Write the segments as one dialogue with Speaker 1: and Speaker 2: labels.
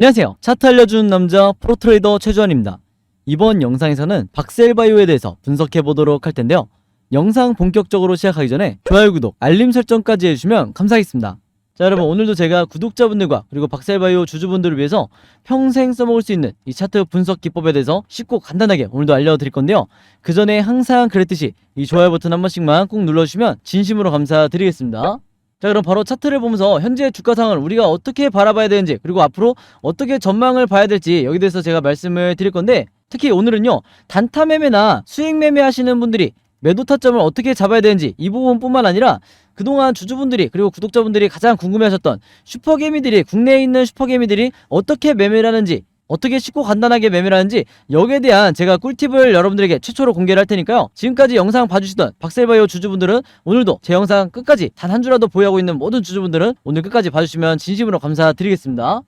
Speaker 1: 안녕하세요. 차트 알려주는 남자 프로트레이더 최주환입니다. 이번 영상에서는 박셀바이오에 대해서 분석해 보도록 할 텐데요. 영상 본격적으로 시작하기 전에 좋아요, 구독, 알림 설정까지 해주시면 감사하겠습니다. 자, 여러분, 오늘도 제가 구독자분들과 그리고 박셀바이오 주주분들을 위해서 평생 써먹을 수 있는 이 차트 분석 기법에 대해서 쉽고 간단하게 오늘도 알려드릴 건데요. 그 전에 항상 그랬듯이 이 좋아요 버튼 한 번씩만 꼭 눌러주시면 진심으로 감사드리겠습니다. 자, 그럼 바로 차트를 보면서 현재 주가 상황을 우리가 어떻게 바라봐야 되는지, 그리고 앞으로 어떻게 전망을 봐야 될지 여기 대해서 제가 말씀을 드릴 건데, 특히 오늘은요, 단타 매매나 수익 매매 하시는 분들이 매도 타점을 어떻게 잡아야 되는지 이 부분뿐만 아니라 그동안 주주분들이 그리고 구독자분들이 가장 궁금해하셨던 슈퍼개미들이, 국내에 있는 슈퍼개미들이 어떻게 매매를 하는지, 어떻게 쉽고 간단하게 매매를 하는지, 여기에 대한 제가 꿀팁을 여러분들에게 최초로 공개를 할 테니까요. 지금까지 영상 봐주시던 박셀바이오 주주분들은 오늘도 제 영상 끝까지 단 한 주라도 보유하고 있는 모든 주주분들은 오늘 끝까지 봐주시면 진심으로 감사드리겠습니다.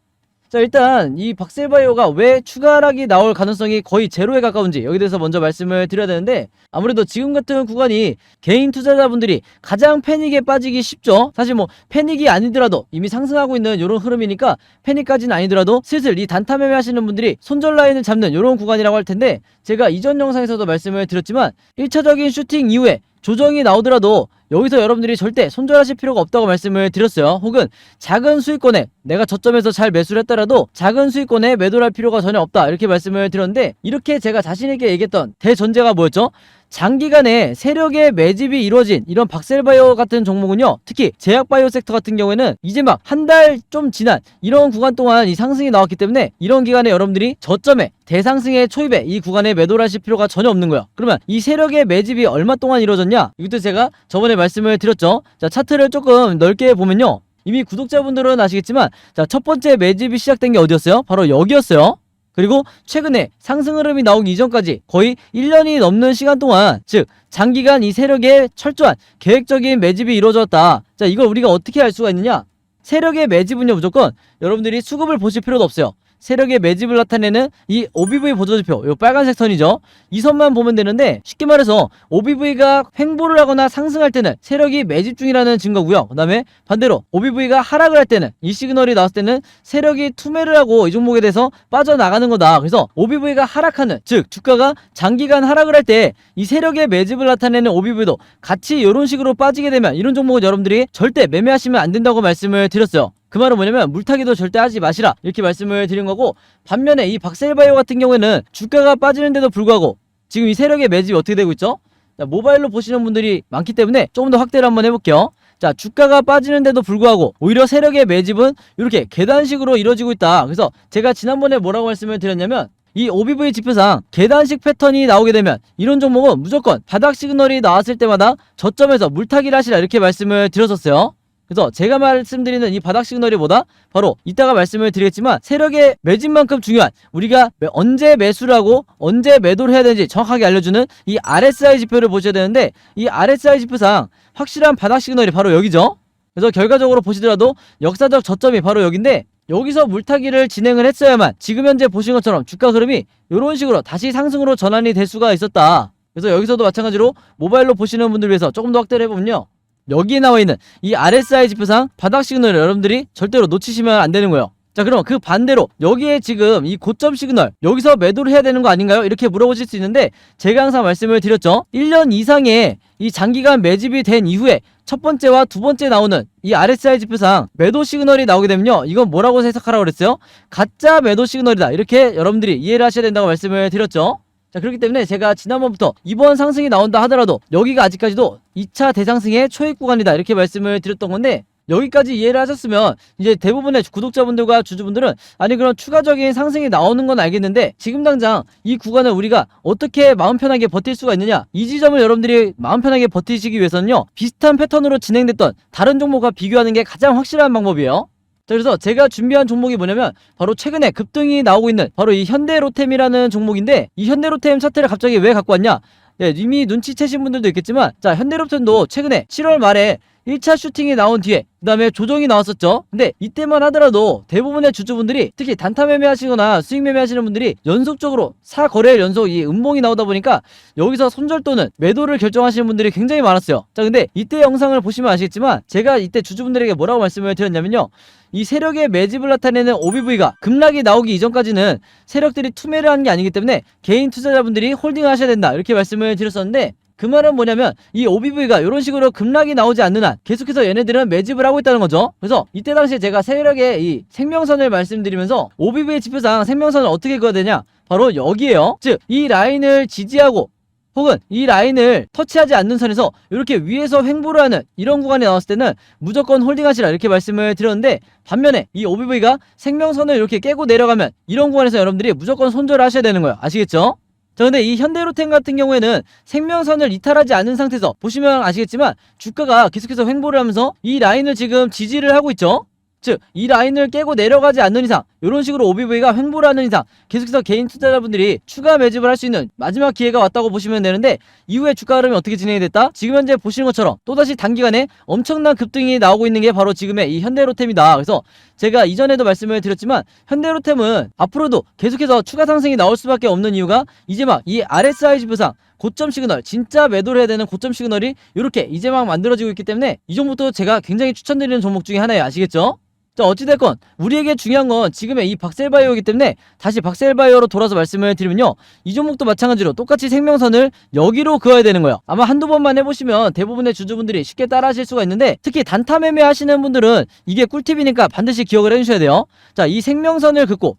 Speaker 1: 자, 일단 이 박셀바이오가 왜 추가 하락이 나올 가능성이 거의 제로에 가까운지 여기 대해서 먼저 말씀을 드려야 되는데, 아무래도 지금 같은 구간이 개인 투자자분들이 가장 패닉에 빠지기 쉽죠. 사실 뭐 패닉이 아니더라도 이미 상승하고 있는 이런 흐름이니까 패닉까지는 아니더라도 슬슬 이 단타 매매 하시는 분들이 손절 라인을 잡는 이런 구간이라고 할 텐데, 제가 이전 영상에서도 말씀을 드렸지만 1차적인 슈팅 이후에 조정이 나오더라도 여기서 여러분들이 절대 손절하실 필요가 없다고 말씀을 드렸어요. 혹은 작은 수익권에 내가 저점에서 잘 매수를 했더라도 작은 수익권에 매도를 할 필요가 전혀 없다, 이렇게 말씀을 드렸는데, 이렇게 제가 자신있게 얘기했던 대전제가 뭐였죠? 장기간에 세력의 매집이 이루어진 이런 박셀바이오 같은 종목은요, 특히 제약바이오 섹터 같은 경우에는 이제 막 한 달 좀 지난 이런 구간 동안 이 상승이 나왔기 때문에 이런 기간에 여러분들이 저점에 대상승의 초입에 이 구간에 매도를 하실 필요가 전혀 없는 거예요. 그러면 이 세력의 매집이 얼마 동안 이루어졌냐? 이것도 제가 저번에 말씀을 드렸죠. 자, 차트를 조금 넓게 보면요, 이미 구독자분들은 아시겠지만, 자, 첫 번째 매집이 시작된 게 어디였어요? 바로 여기였어요. 그리고 최근에 상승 흐름이 나오기 이전까지 거의 1년이 넘는 시간 동안, 즉 장기간 이 세력의 철저한 계획적인 매집이 이루어졌다. 자, 이걸 우리가 어떻게 알 수가 있느냐? 세력의 매집은요, 무조건 여러분들이 수급을 보실 필요도 없어요. 세력의 매집을 나타내는 이 OBV 보조지표, 요 빨간색 선이죠. 이 선만 보면 되는데, 쉽게 말해서 OBV가 횡보를 하거나 상승할 때는 세력이 매집 중이라는 증거고요. 그 다음에 반대로 OBV가 하락을 할 때는, 이 시그널이 나왔을 때는 세력이 투매를 하고 이 종목에 대해서 빠져나가는 거다. 그래서 OBV가 하락하는, 즉 주가가 장기간 하락을 할 때 이 세력의 매집을 나타내는 OBV도 같이 이런 식으로 빠지게 되면 이런 종목은 여러분들이 절대 매매하시면 안 된다고 말씀을 드렸어요. 그 말은 뭐냐면 물타기도 절대 하지 마시라, 이렇게 말씀을 드린 거고, 반면에 이 박셀바이오 같은 경우에는 주가가 빠지는데도 불구하고 지금 이 세력의 매집이 어떻게 되고 있죠? 자, 모바일로 보시는 분들이 많기 때문에 조금 더 확대를 한번 해볼게요. 자, 주가가 빠지는데도 불구하고 오히려 세력의 매집은 이렇게 계단식으로 이루어지고 있다. 그래서 제가 지난번에 뭐라고 말씀을 드렸냐면, 이 OBV 지표상 계단식 패턴이 나오게 되면 이런 종목은 무조건 바닥 시그널이 나왔을 때마다 저점에서 물타기를 하시라, 이렇게 말씀을 드렸었어요. 그래서 제가 말씀드리는 이 바닥 시그널이 뭐다? 바로 이따가 말씀을 드리겠지만, 세력의 매집만큼 중요한, 우리가 언제 매수를 하고 언제 매도를 해야 되는지 정확하게 알려주는 이 RSI 지표를 보셔야 되는데, 이 RSI 지표상 확실한 바닥 시그널이 바로 여기죠. 그래서 결과적으로 보시더라도 역사적 저점이 바로 여기인데, 여기서 물타기를 진행을 했어야만 지금 현재 보신 것처럼 주가 흐름이 이런 식으로 다시 상승으로 전환이 될 수가 있었다. 그래서 여기서도 마찬가지로 모바일로 보시는 분들 위해서 조금 더 확대를 해보면요, 여기에 나와있는 이 RSI 지표상 바닥 시그널을 여러분들이 절대로 놓치시면 안 되는 거예요. 자, 그럼 그 반대로 여기에 지금 이 고점 시그널, 여기서 매도를 해야 되는 거 아닌가요? 이렇게 물어보실 수 있는데, 제가 항상 말씀을 드렸죠. 1년 이상의 이 장기간 매집이 된 이후에 첫 번째와 두 번째 나오는 이 RSI 지표상 매도 시그널이 나오게 되면요, 이건 뭐라고 해석하라고 그랬어요? 가짜 매도 시그널이다, 이렇게 여러분들이 이해를 하셔야 된다고 말씀을 드렸죠. 자, 그렇기 때문에 제가 지난번부터 이번 상승이 나온다 하더라도 여기가 아직까지도 2차 대상승의 초입 구간이다, 이렇게 말씀을 드렸던 건데, 여기까지 이해를 하셨으면 이제 대부분의 구독자분들과 주주분들은, 아니 그럼 추가적인 상승이 나오는 건 알겠는데 지금 당장 이 구간을 우리가 어떻게 마음 편하게 버틸 수가 있느냐, 이 지점을 여러분들이 마음 편하게 버티시기 위해서는요, 비슷한 패턴으로 진행됐던 다른 종목과 비교하는 게 가장 확실한 방법이에요. 자, 그래서 제가 준비한 종목이 뭐냐면 바로 최근에 급등이 나오고 있는 바로 이 현대로템이라는 종목인데, 이 현대로템 차트를 갑자기 왜 갖고 왔냐? 네, 이미 눈치채신 분들도 있겠지만, 자, 현대로템도 최근에 7월 말에 1차 슈팅이 나온 뒤에 그 다음에 조정이 나왔었죠. 근데 이때만 하더라도 대부분의 주주분들이 특히 단타 매매하시거나 수익 매매하시는 분들이 연속적으로 4거래일 연속 이 음봉이 나오다 보니까 여기서 손절 또는 매도를 결정하시는 분들이 굉장히 많았어요. 자, 근데 이때 영상을 보시면 아시겠지만 제가 이때 주주분들에게 뭐라고 말씀을 드렸냐면요, 이 세력의 매집을 나타내는 OBV가 급락이 나오기 이전까지는 세력들이 투매를 하는 게 아니기 때문에 개인 투자자분들이 홀딩을 하셔야 된다, 이렇게 말씀을 드렸었는데, 그 말은 뭐냐면 이 OBV가 이런 식으로 급락이 나오지 않는 한 계속해서 얘네들은 매집을 하고 있다는 거죠. 그래서 이때 당시에 제가 세력의 이 생명선을 말씀드리면서 OBV의 지표상 생명선을 어떻게 그어야 되냐, 바로 여기에요. 즉 이 라인을 지지하고 혹은 이 라인을 터치하지 않는 선에서 이렇게 위에서 횡보를 하는 이런 구간이 나왔을 때는 무조건 홀딩하시라, 이렇게 말씀을 드렸는데, 반면에 이 OBV가 생명선을 이렇게 깨고 내려가면 이런 구간에서 여러분들이 무조건 손절을 하셔야 되는 거예요. 아시겠죠? 자, 근데 이 현대로템 같은 경우에는 생명선을 이탈하지 않은 상태에서 보시면 아시겠지만 주가가 계속해서 횡보를 하면서 이 라인을 지금 지지를 하고 있죠. 즉 이 라인을 깨고 내려가지 않는 이상, 이런 식으로 OBV가 횡보를 하는 이상 계속해서 개인 투자자분들이 추가 매집을 할 수 있는 마지막 기회가 왔다고 보시면 되는데, 이후에 주가 흐름이 어떻게 진행이 됐다? 지금 현재 보시는 것처럼 또다시 단기간에 엄청난 급등이 나오고 있는 게 바로 지금의 이 현대로템이다. 그래서 제가 이전에도 말씀을 드렸지만 현대로템은 앞으로도 계속해서 추가 상승이 나올 수밖에 없는 이유가 이제 막 이 RSI 지표상 고점 시그널, 진짜 매도를 해야 되는 고점 시그널이 이렇게 이제 막 만들어지고 있기 때문에 이 종목도 제가 굉장히 추천드리는 종목 중에 하나예요. 아시겠죠? 자, 어찌됐건 우리에게 중요한 건 지금의 이 박셀바이오이기 때문에 다시 박셀바이오로 돌아서 말씀을 드리면요, 이 종목도 마찬가지로 똑같이 생명선을 여기로 그어야 되는 거예요. 아마 한두 번만 해보시면 대부분의 주주분들이 쉽게 따라 하실 수가 있는데, 특히 단타 매매 하시는 분들은 이게 꿀팁이니까 반드시 기억을 해주셔야 돼요. 자, 이 생명선을 긋고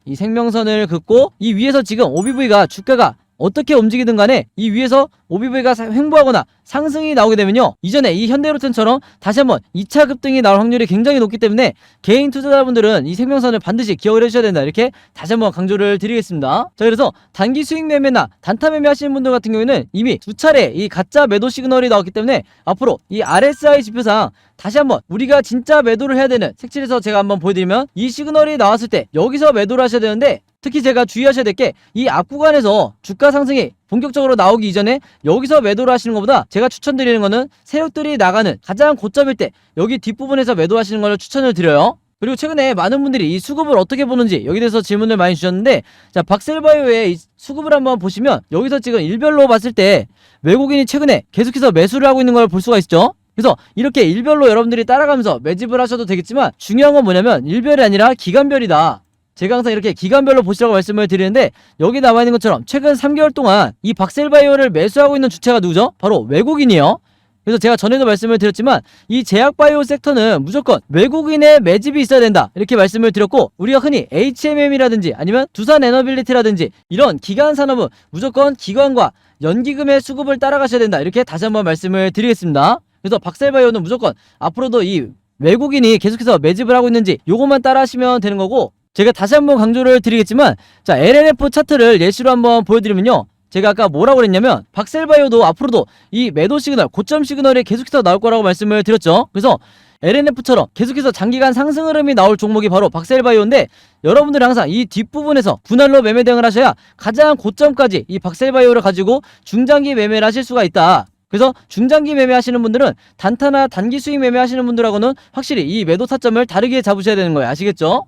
Speaker 1: 이 위에서 지금 OBV가 주가가 어떻게 움직이든 간에 이 위에서 OBV가 횡보하거나 상승이 나오게 되면요, 이전에 이 현대로템처럼 다시 한번 2차 급등이 나올 확률이 굉장히 높기 때문에 개인 투자자분들은 이 생명선을 반드시 기억을 해주셔야 된다, 이렇게 다시 한번 강조를 드리겠습니다. 자, 그래서 단기 수익 매매나 단타 매매 하시는 분들 같은 경우에는 이미 두 차례 이 가짜 매도 시그널이 나왔기 때문에 앞으로 이 RSI 지표상 다시 한번 우리가 진짜 매도를 해야 되는 색칠해서 제가 한번 보여드리면, 이 시그널이 나왔을 때 여기서 매도를 하셔야 되는데, 특히 제가 주의하셔야 될 게 이 앞구간에서 주가 상승이 본격적으로 나오기 이전에 여기서 매도를 하시는 것보다 제가 추천드리는 거는 세력들이 나가는 가장 고점일 때 여기 뒷부분에서 매도하시는 걸 추천을 드려요. 그리고 최근에 많은 분들이 이 수급을 어떻게 보는지 여기 대해서 질문을 많이 주셨는데, 자, 박셀바이오의 이 수급을 한번 보시면 여기서 지금 일별로 봤을 때 외국인이 최근에 계속해서 매수를 하고 있는 걸 볼 수가 있죠. 그래서 이렇게 일별로 여러분들이 따라가면서 매집을 하셔도 되겠지만, 중요한 건 뭐냐면 일별이 아니라 기간별이다. 제가 항상 이렇게 기간별로 보시라고 말씀을 드리는데, 여기 나와 있는 것처럼 최근 3개월 동안 이 박셀바이오를 매수하고 있는 주체가 누구죠? 바로 외국인이에요. 그래서 제가 전에도 말씀을 드렸지만 이 제약바이오 섹터는 무조건 외국인의 매집이 있어야 된다, 이렇게 말씀을 드렸고, 우리가 흔히 HMM이라든지 아니면 두산에너빌리티라든지 이런 기관 산업은 무조건 기관과 연기금의 수급을 따라가셔야 된다, 이렇게 다시 한번 말씀을 드리겠습니다. 그래서 박셀바이오는 무조건 앞으로도 이 외국인이 계속해서 매집을 하고 있는지 요것만 따라 하시면 되는 거고, 제가 다시 한번 강조를 드리겠지만, 자, LNF 차트를 예시로 한번 보여드리면요, 제가 아까 뭐라고 그랬냐면 박셀바이오도 앞으로도 이 매도 시그널, 고점 시그널이 계속해서 나올 거라고 말씀을 드렸죠. 그래서 LNF처럼 계속해서 장기간 상승 흐름이 나올 종목이 바로 박셀바이오인데, 여러분들은 항상 이 뒷부분에서 분할로 매매 대응을 하셔야 가장 고점까지 이 박셀바이오를 가지고 중장기 매매를 하실 수가 있다. 그래서 중장기 매매 하시는 분들은 단타나 단기 수익 매매 하시는 분들하고는 확실히 이 매도 타점을 다르게 잡으셔야 되는 거예요. 아시겠죠?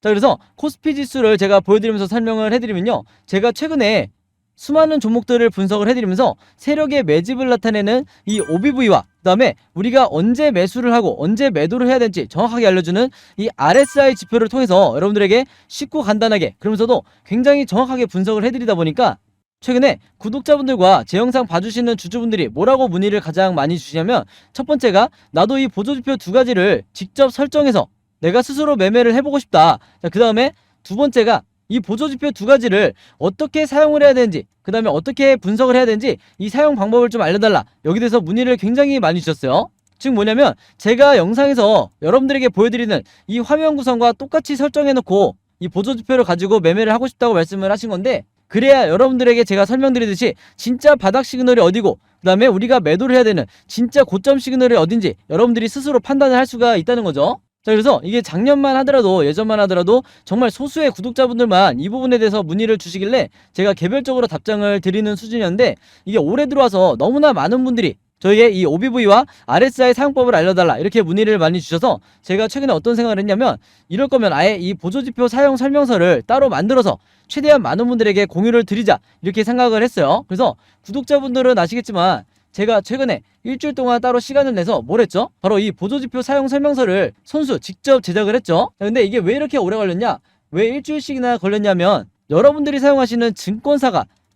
Speaker 1: 자, 그래서 코스피 지수를 제가 보여드리면서 설명을 해드리면요, 제가 최근에 수많은 종목들을 분석을 해드리면서 세력의 매집을 나타내는 이 OBV와 그 다음에 우리가 언제 매수를 하고 언제 매도를 해야 될지 정확하게 알려주는 이 RSI 지표를 통해서 여러분들에게 쉽고 간단하게, 그러면서도 굉장히 정확하게 분석을 해드리다 보니까 최근에 구독자분들과 제 영상 봐주시는 주주분들이 뭐라고 문의를 가장 많이 주시냐면, 첫 번째가 나도 이 보조지표 두 가지를 직접 설정해서 내가 스스로 매매를 해보고 싶다. 자, 그 다음에 두 번째가 이 보조지표 두 가지를 어떻게 사용을 해야 되는지, 그 다음에 어떻게 분석을 해야 되는지 이 사용 방법을 좀 알려달라, 여기 대해서 문의를 굉장히 많이 주셨어요. 즉 뭐냐면 제가 영상에서 여러분들에게 보여드리는 이 화면 구성과 똑같이 설정해놓고 이 보조지표를 가지고 매매를 하고 싶다고 말씀을 하신 건데, 그래야 여러분들에게 제가 설명드리듯이 진짜 바닥 시그널이 어디고 그 다음에 우리가 매도를 해야 되는 진짜 고점 시그널이 어딘지 여러분들이 스스로 판단을 할 수가 있다는 거죠. 자, 그래서 이게 작년만 하더라도, 예전만 하더라도 정말 소수의 구독자분들만 이 부분에 대해서 문의를 주시길래 제가 개별적으로 답장을 드리는 수준이었는데, 이게 올해 들어와서 너무나 많은 분들이 저에게 이 OBV와 RSI 사용법을 알려달라 이렇게 문의를 많이 주셔서 제가 최근에 어떤 생각을 했냐면, 이럴 거면 아예 이 보조지표 사용 설명서를 따로 만들어서 최대한 많은 분들에게 공유를 드리자 이렇게 생각을 했어요. 그래서 구독자분들은 아시겠지만 제가 최근에 일주일 동안 따로 시간을 내서 뭘 했죠? 바로 이 보조지표 사용 설명서를 손수 직접 제작을 했죠. 근데 이게 왜 이렇게 오래 걸렸냐? 왜 일주일씩이나 걸렸냐면, 여러분들이 사용하시는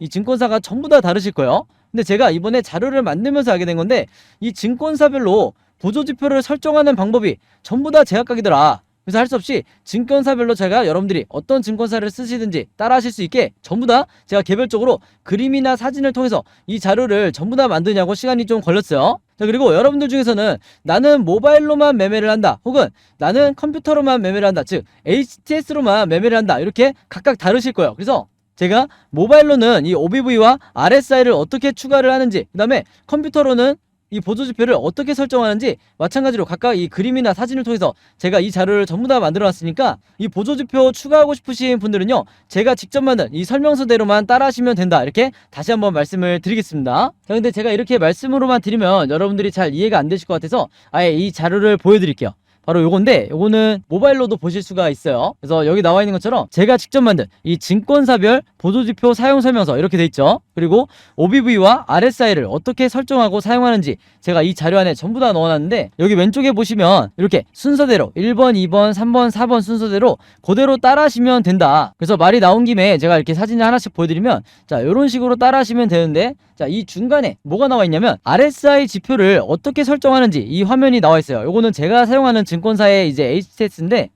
Speaker 1: 이 증권사가 전부 다 다르실 거예요. 근데 제가 이번에 자료를 만들면서 알게 된 건데, 이 증권사별로 보조지표를 설정하는 방법이 전부 다 제각각이더라. 그래서 할 수 없이 증권사별로 제가 여러분들이 어떤 증권사를 쓰시든지 따라 하실 수 있게 전부 다 제가 개별적으로 그림이나 사진을 통해서 이 자료를 전부 다 만드냐고 시간이 좀 걸렸어요. 자, 그리고 여러분들 중에서는 나는 모바일로만 매매를 한다, 혹은 나는 컴퓨터로만 매매를 한다, 즉 HTS로만 매매를 한다, 이렇게 각각 다르실 거예요. 그래서 제가 모바일로는 이 OBV와 RSI를 어떻게 추가를 하는지, 그 다음에 컴퓨터로는 이 보조지표를 어떻게 설정하는지 마찬가지로 각각 이 그림이나 사진을 통해서 제가 이 자료를 전부 다 만들어 놨으니까, 이 보조지표 추가하고 싶으신 분들은요, 제가 직접 만든 이 설명서대로만 따라 하시면 된다, 이렇게 다시 한번 말씀을 드리겠습니다. 자, 근데 제가 이렇게 말씀으로만 드리면 여러분들이 잘 이해가 안 되실 것 같아서 아예 이 자료를 보여드릴게요. 바로 요건데, 요거는 모바일로도 보실 수가 있어요. 그래서 여기 나와 있는 것처럼 제가 직접 만든 이 증권사별 보조지표 사용 설명서 이렇게 돼 있죠. 그리고 OBV와 RSI를 어떻게 설정하고 사용하는지 제가 이 자료 안에 전부 다 넣어놨는데, 여기 왼쪽에 보시면 이렇게 순서대로 1번, 2번, 3번, 4번 순서대로 그대로 따라 하시면 된다. 그래서 말이 나온 김에 제가 이렇게 사진을 하나씩 보여드리면, 자, 요런 식으로 따라 하시면 되는데, 자, 이 중간에 뭐가 나와 있냐면 RSI 지표를 어떻게 설정하는지 이 화면이 나와 있어요. 요거는 제가 사용하는 증권사의 이제 HTS인데,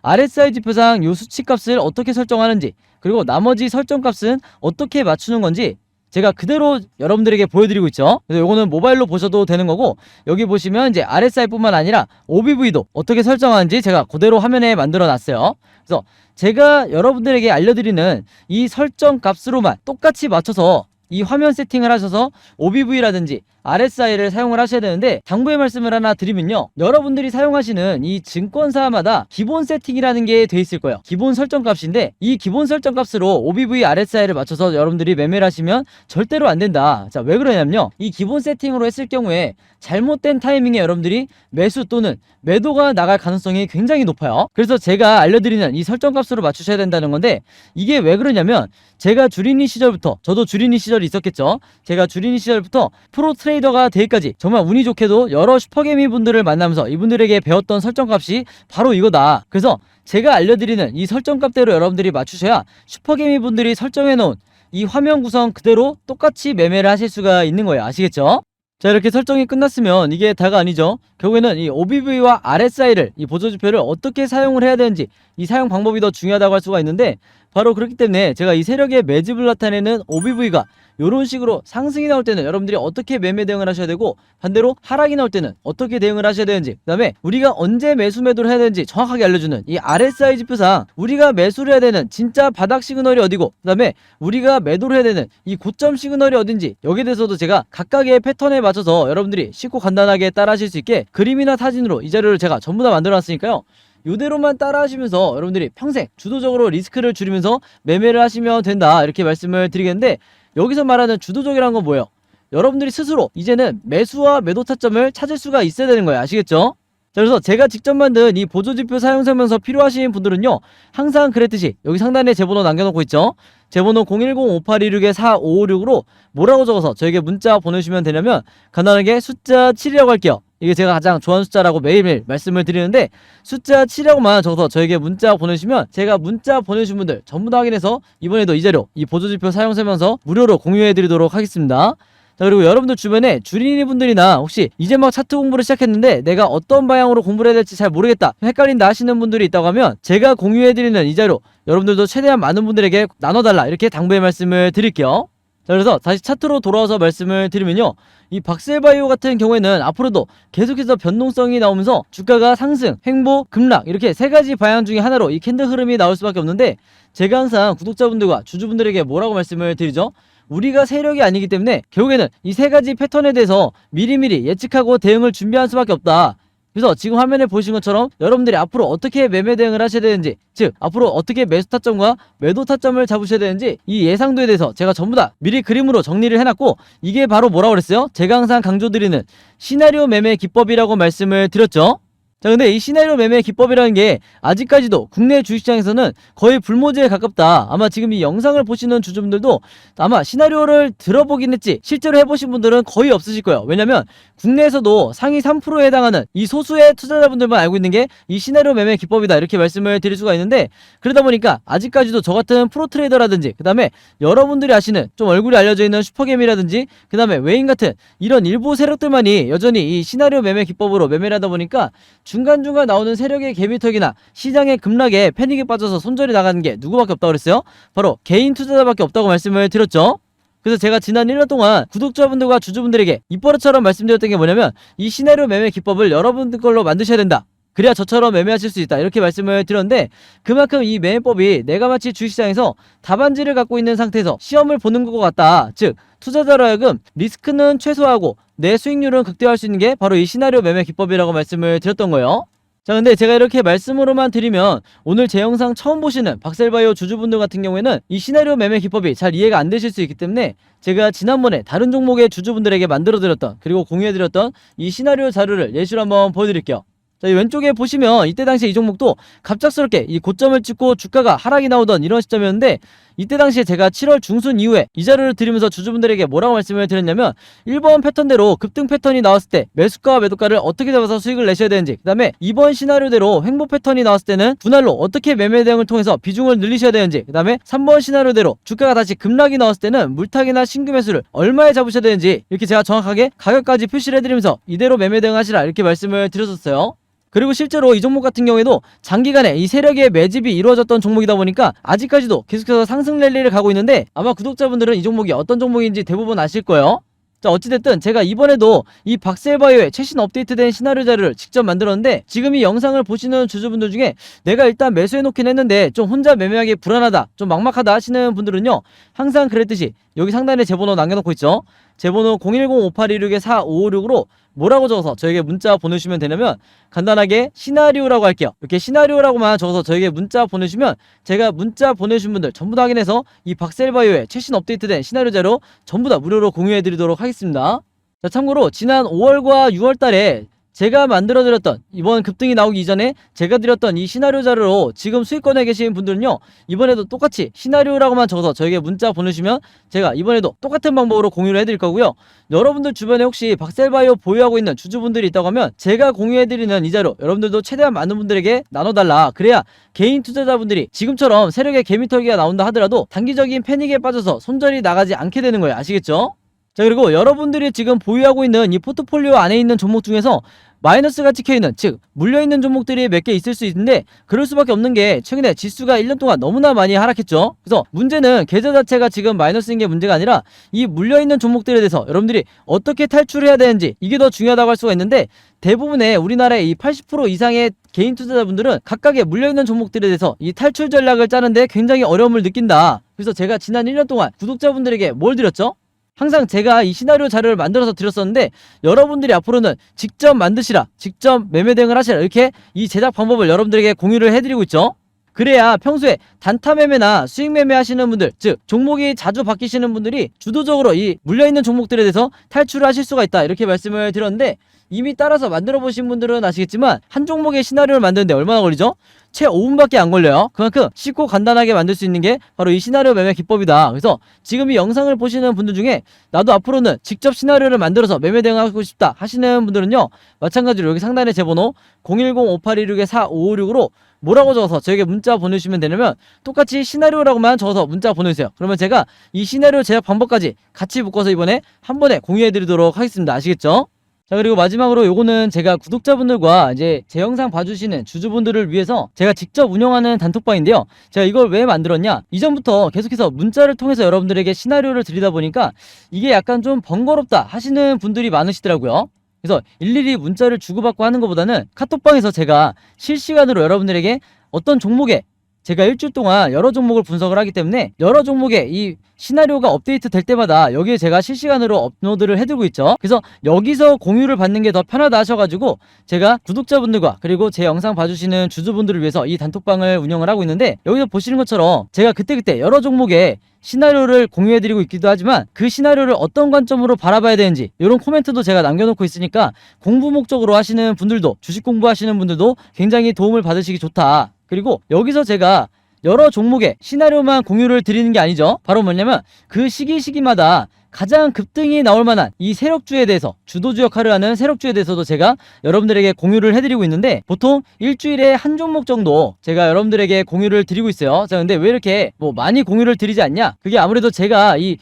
Speaker 1: RSI 지표상 요 수치값을 어떻게 설정하는지, 그리고 나머지 설정값은 어떻게 맞추는 건지 제가 그대로 여러분들에게 보여드리고 있죠. 그래서 요거는 모바일로 보셔도 되는 거고, 여기 보시면 이제 RSI뿐만 아니라 OBV도 어떻게 설정하는지 제가 그대로 화면에 만들어 놨어요. 그래서 제가 여러분들에게 알려드리는 이 설정 값으로만 똑같이 맞춰서 이 화면 세팅을 하셔서 OBV라든지 RSI를 사용을 하셔야 되는데, 당부의 말씀을 하나 드리면요, 여러분들이 사용하시는 이 증권사마다 기본 세팅이라는 게 돼 있을 거예요. 기본 설정 값인데, 이 기본 설정 값으로 OBV, RSI를 맞춰서 여러분들이 매매를 하시면 절대로 안 된다. 자, 왜 그러냐면요, 이 기본 세팅으로 했을 경우에 잘못된 타이밍에 여러분들이 매수 또는 매도가 나갈 가능성이 굉장히 높아요. 그래서 제가 알려드리는 이 설정 값으로 맞추셔야 된다는 건데, 이게 왜 그러냐면, 제가 주린이 시절부터, 저도 주린이 시절이 있었겠죠. 제가 주린이 시절부터 프로 트레이더가 되기까지 정말 운이 좋게도 여러 슈퍼개미 분들을 만나면서 이분들에게 배웠던 설정값이 바로 이거다. 그래서 제가 알려드리는 이 설정값대로 여러분들이 맞추셔야 슈퍼개미 분들이 설정해놓은 이 화면 구성 그대로 똑같이 매매를 하실 수가 있는 거예요. 아시겠죠? 자, 이렇게 설정이 끝났으면 이게 다가 아니죠. 결국에는 이 OBV와 RSI를, 이 보조지표를 어떻게 사용을 해야 되는지, 이 사용 방법이 더 중요하다고 할 수가 있는데, 바로 그렇기 때문에 제가 이 세력의 매집을 나타내는 OBV가 이런 식으로 상승이 나올 때는 여러분들이 어떻게 매매 대응을 하셔야 되고, 반대로 하락이 나올 때는 어떻게 대응을 하셔야 되는지, 그 다음에 우리가 언제 매수 매도를 해야 되는지 정확하게 알려주는 이 RSI 지표상 우리가 매수를 해야 되는 진짜 바닥 시그널이 어디고, 그 다음에 우리가 매도를 해야 되는 이 고점 시그널이 어딘지, 여기에 대해서도 제가 각각의 패턴에 맞춰서 여러분들이 쉽고 간단하게 따라 하실 수 있게 그림이나 사진으로 이 자료를 제가 전부 다 만들어 놨으니까요, 이대로만 따라 하시면서 여러분들이 평생 주도적으로 리스크를 줄이면서 매매를 하시면 된다, 이렇게 말씀을 드리겠는데, 여기서 말하는 주도적이라는 건 뭐예요? 여러분들이 스스로 이제는 매수와 매도 타점을 찾을 수가 있어야 되는 거예요. 아시겠죠? 자, 그래서 제가 직접 만든 이 보조지표 사용 설명서 필요하신 분들은요, 항상 그랬듯이 여기 상단에 제 번호 남겨놓고 있죠. 제 번호 010-5826-4556으로 뭐라고 적어서 저에게 문자 보내주시면 되냐면, 간단하게 숫자 7이라고 할게요. 이게 제가 가장 좋아하는 숫자라고 매일매일 말씀을 드리는데, 숫자 7이라고만 적어서 저에게 문자 보내주시면 제가 문자 보내주신 분들 전부 다 확인해서 이번에도 이 자료, 이 보조지표 사용 설명서 무료로 공유해 드리도록 하겠습니다. 자, 그리고 여러분들 주변에 주린이 분들이나 혹시 이제 막 차트 공부를 시작했는데 내가 어떤 방향으로 공부를 해야 될지 잘 모르겠다, 헷갈린다 하시는 분들이 있다고 하면, 제가 공유해드리는 이 자료 여러분들도 최대한 많은 분들에게 나눠달라, 이렇게 당부의 말씀을 드릴게요. 자, 그래서 다시 차트로 돌아와서 말씀을 드리면요, 이 박셀바이오 같은 경우에는 앞으로도 계속해서 변동성이 나오면서 주가가 상승, 횡보, 급락, 이렇게 세 가지 방향 중에 하나로 이 캔들 흐름이 나올 수밖에 없는데, 제가 항상 구독자분들과 주주분들에게 뭐라고 말씀을 드리죠? 우리가 세력이 아니기 때문에 결국에는 이 세 가지 패턴에 대해서 미리미리 예측하고 대응을 준비할 수밖에 없다. 그래서 지금 화면에 보시는 것처럼 여러분들이 앞으로 어떻게 매매 대응을 하셔야 되는지, 즉 앞으로 어떻게 매수 타점과 매도 타점을 잡으셔야 되는지 이 예상도에 대해서 제가 전부 다 미리 그림으로 정리를 해놨고, 이게 바로 뭐라고 그랬어요? 제가 항상 강조드리는 시나리오 매매 기법이라고 말씀을 드렸죠. 자, 근데 이 시나리오 매매 기법이라는 게 아직까지도 국내 주식시장에서는 거의 불모지에 가깝다. 아마 지금 이 영상을 보시는 주주분들도 아마 시나리오를 들어보긴 했지 실제로 해보신 분들은 거의 없으실 거예요. 왜냐면 국내에서도 상위 3%에 해당하는 이 소수의 투자자분들만 알고 있는 게 이 시나리오 매매 기법이다, 이렇게 말씀을 드릴 수가 있는데, 그러다 보니까 아직까지도 저 같은 프로트레이더라든지, 그 다음에 여러분들이 아시는 좀 얼굴이 알려져 있는 슈퍼게임이라든지, 그 다음에 외인 같은 이런 일부 세력들만이 여전히 이 시나리오 매매 기법으로 매매를 하다 보니까 중간중간 나오는 세력의 개미턱이나 시장의 급락에 패닉에 빠져서 손절이 나가는 게 누구밖에 없다고 그랬어요? 바로 개인 투자자밖에 없다고 말씀을 드렸죠. 그래서 제가 지난 1년 동안 구독자분들과 주주분들에게 입버릇처럼 말씀드렸던 게 뭐냐면, 이 시나리오 매매 기법을 여러분들 걸로 만드셔야 된다. 그래야 저처럼 매매하실 수 있다, 이렇게 말씀을 드렸는데, 그만큼 이 매매법이 내가 마치 주식시장에서 답안지를 갖고 있는 상태에서 시험을 보는 것 같다. 즉 투자자로 하여금 리스크는 최소화하고 내 수익률은 극대화할 수 있는 게 바로 이 시나리오 매매 기법이라고 말씀을 드렸던 거예요. 자, 근데 제가 이렇게 말씀으로만 드리면 오늘 제 영상 처음 보시는 박셀바이오 주주분들 같은 경우에는 이 시나리오 매매 기법이 잘 이해가 안 되실 수 있기 때문에, 제가 지난번에 다른 종목의 주주분들에게 만들어드렸던, 그리고 공유해드렸던 이 시나리오 자료를 예시로 한번 보여드릴게요. 자, 이 왼쪽에 보시면 이때 당시에 이 종목도 갑작스럽게 이 고점을 찍고 주가가 하락이 나오던 이런 시점이었는데, 이때 당시에 제가 7월 중순 이후에 이 자료를 드리면서 주주분들에게 뭐라고 말씀을 드렸냐면, 1번 패턴대로 급등 패턴이 나왔을 때 매수가와 매도가를 어떻게 잡아서 수익을 내셔야 되는지, 그 다음에 2번 시나리오대로 횡보 패턴이 나왔을 때는 분할로 어떻게 매매 대응을 통해서 비중을 늘리셔야 되는지, 그 다음에 3번 시나리오대로 주가가 다시 급락이 나왔을 때는 물타기나 신규 매수를 얼마에 잡으셔야 되는지, 이렇게 제가 정확하게 가격까지 표시를 해드리면서 이대로 매매 대응하시라, 이렇게 말씀을 드렸었어요. 그리고 실제로 이 종목 같은 경우에도 장기간에 이 세력의 매집이 이루어졌던 종목이다 보니까 아직까지도 계속해서 상승 랠리를 가고 있는데, 아마 구독자분들은 이 종목이 어떤 종목인지 대부분 아실 거예요. 자, 어찌됐든 제가 이번에도 이 박셀바이오의 최신 업데이트된 시나리오 자료를 직접 만들었는데, 지금 이 영상을 보시는 주주분들 중에 내가 일단 매수해 놓긴 했는데 좀 혼자 매매하기 불안하다, 좀 막막하다 하시는 분들은요, 항상 그랬듯이 여기 상단에 제 번호 남겨놓고 있죠. 제 번호 010-5816-4556으로 뭐라고 적어서 저에게 문자 보내주시면 되냐면, 간단하게 시나리오라고 할게요. 이렇게 시나리오라고만 적어서 저에게 문자 보내주시면 제가 문자 보내주신 분들 전부 다 확인해서 이 박셀바이오의 최신 업데이트된 시나리오 자료 전부 다 무료로 공유해드리도록 하겠습니다. 자, 참고로 지난 5월과 6월 달에 제가 만들어드렸던, 이번 급등이 나오기 이전에 제가 드렸던 이 시나리오 자료로 지금 수익권에 계신 분들은요, 이번에도 똑같이 시나리오라고만 적어서 저에게 문자 보내주시면 제가 이번에도 똑같은 방법으로 공유를 해드릴 거고요. 여러분들 주변에 혹시 박셀바이오 보유하고 있는 주주분들이 있다고 하면 제가 공유해드리는 이 자료 여러분들도 최대한 많은 분들에게 나눠달라. 그래야 개인 투자자분들이 지금처럼 세력의 개미털기가 나온다 하더라도 단기적인 패닉에 빠져서 손절이 나가지 않게 되는 거예요. 아시겠죠? 자, 그리고 여러분들이 지금 보유하고 있는 이 포트폴리오 안에 있는 종목 중에서 마이너스가 찍혀있는, 즉 물려있는 종목들이 몇 개 있을 수 있는데, 그럴 수밖에 없는 게 최근에 지수가 1년 동안 너무나 많이 하락했죠. 그래서 문제는 계좌 자체가 지금 마이너스인 게 문제가 아니라 이 물려있는 종목들에 대해서 여러분들이 어떻게 탈출해야 되는지, 이게 더 중요하다고 할 수가 있는데, 대부분의 우리나라의 이 80% 이상의 개인 투자자분들은 각각의 물려있는 종목들에 대해서 이 탈출 전략을 짜는데 굉장히 어려움을 느낀다. 그래서 제가 지난 1년 동안 구독자분들에게 뭘 드렸죠? 항상 제가 이 시나리오 자료를 만들어서 드렸었는데, 여러분들이 앞으로는 직접 만드시라, 직접 매매 대응을 하시라, 이렇게 이 제작 방법을 여러분들에게 공유를 해드리고 있죠. 그래야 평소에 단타 매매나 수익 매매 하시는 분들, 즉 종목이 자주 바뀌시는 분들이 주도적으로 이 물려있는 종목들에 대해서 탈출을 하실 수가 있다, 이렇게 말씀을 드렸는데, 이미 따라서 만들어 보신 분들은 아시겠지만 한 종목의 시나리오를 만드는데 얼마나 걸리죠? 채 5분밖에 안 걸려요. 그만큼 쉽고 간단하게 만들 수 있는 게 바로 이 시나리오 매매 기법이다. 그래서 지금 이 영상을 보시는 분들 중에 나도 앞으로는 직접 시나리오를 만들어서 매매 대응하고 싶다 하시는 분들은요, 마찬가지로 여기 상단에 제 번호 010-5816-4556으로 뭐라고 적어서 저에게 문자 보내주시면 되냐면, 똑같이 시나리오라고만 적어서 문자 보내주세요. 그러면 제가 이 시나리오 제작 방법까지 같이 묶어서 이번에 한 번에 공유해드리도록 하겠습니다. 아시겠죠? 자, 그리고 마지막으로 요거는 제가 구독자분들과 이제 제 영상 봐주시는 주주분들을 위해서 제가 직접 운영하는 단톡방인데요. 제가 이걸 왜 만들었냐? 이전부터 계속해서 문자를 통해서 여러분들에게 시나리오를 드리다 보니까 이게 약간 좀 번거롭다 하시는 분들이 많으시더라고요. 그래서 일일이 문자를 주고받고 하는 것보다는 카톡방에서 제가 실시간으로 여러분들에게 어떤 종목에 제가 일주일 동안 여러 종목을 분석을 하기 때문에 여러 종목의 이 시나리오가 업데이트 될 때마다 여기에 제가 실시간으로 업로드를 해두고 있죠. 그래서 여기서 공유를 받는 게 더 편하다 하셔가지고 제가 구독자분들과 그리고 제 영상 봐주시는 주주분들을 위해서 이 단톡방을 운영을 하고 있는데, 여기서 보시는 것처럼 제가 그때그때 여러 종목의 시나리오를 공유해드리고 있기도 하지만 그 시나리오를 어떤 관점으로 바라봐야 되는지 이런 코멘트도 제가 남겨놓고 있으니까 공부 목적으로 하시는 분들도, 주식 공부하시는 분들도 굉장히 도움을 받으시기 좋다. 그리고 여기서 제가 여러 종목의 시나리오만 공유를 드리는 게 아니죠. 바로 뭐냐면 그 시기마다 가장 급등이 나올 만한 이 세력주에 대해서, 주도주 역할을 하는 세력주에 대해서도 제가 여러분들에게 공유를 해드리고 있는데, 보통 일주일에 한 종목 정도 제가 여러분들에게 공유를 드리고 있어요. 자, 근데 왜 이렇게 뭐 많이 공유를 드리지 않냐? 그게 아무래도 제가 이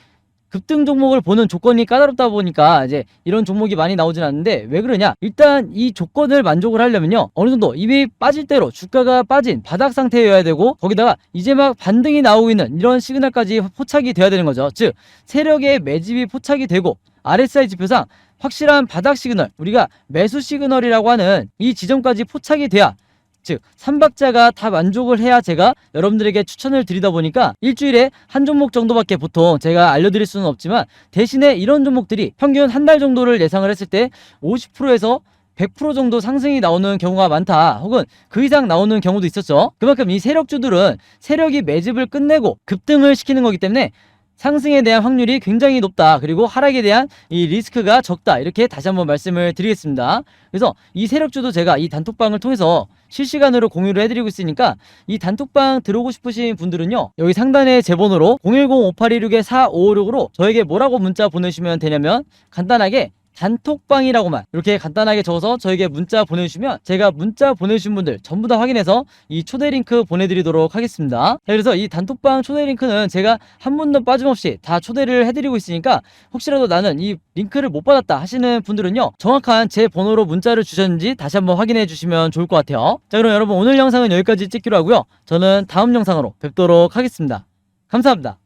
Speaker 1: 급등 종목을 보는 조건이 까다롭다 보니까 이제 이런 종목이 많이 나오진 않는데, 왜 그러냐? 일단 이 조건을 만족을 하려면요, 어느 정도 이미 빠질 대로 주가가 빠진 바닥 상태여야 되고, 거기다가 이제 막 반등이 나오고 있는 이런 시그널까지 포착이 돼야 되는 거죠. 즉 세력의 매집이 포착이 되고 RSI 지표상 확실한 바닥 시그널, 우리가 매수 시그널이라고 하는 이 지점까지 포착이 돼야, 즉 3박자가 다 만족을 해야 제가 여러분들에게 추천을 드리다 보니까 일주일에 한 종목 정도밖에 보통 제가 알려드릴 수는 없지만, 대신에 이런 종목들이 평균 한 달 정도를 예상을 했을 때 50%에서 100% 정도 상승이 나오는 경우가 많다, 혹은 그 이상 나오는 경우도 있었죠. 그만큼 이 세력주들은 세력이 매집을 끝내고 급등을 시키는 거기 때문에 상승에 대한 확률이 굉장히 높다, 그리고 하락에 대한 이 리스크가 적다, 이렇게 다시 한번 말씀을 드리겠습니다. 그래서 이 세력주도 제가 이 단톡방을 통해서 실시간으로 공유를 해드리고 있으니까, 이 단톡방 들어오고 싶으신 분들은요, 여기 상단에 제 번호로 010-5826-4556으로 저에게 뭐라고 문자 보내주시면 되냐면, 간단하게 단톡방이라고만 이렇게 간단하게 적어서 저에게 문자 보내주시면 제가 문자 보내주신 분들 전부 다 확인해서 이 초대 링크 보내드리도록 하겠습니다. 그래서 이 단톡방 초대 링크는 제가 한 분도 빠짐없이 다 초대를 해드리고 있으니까, 혹시라도 나는 이 링크를 못 받았다 하시는 분들은요, 정확한 제 번호로 문자를 주셨는지 다시 한번 확인해 주시면 좋을 것 같아요. 자, 그럼 여러분 오늘 영상은 여기까지 찍기로 하고요, 저는 다음 영상으로 뵙도록 하겠습니다. 감사합니다.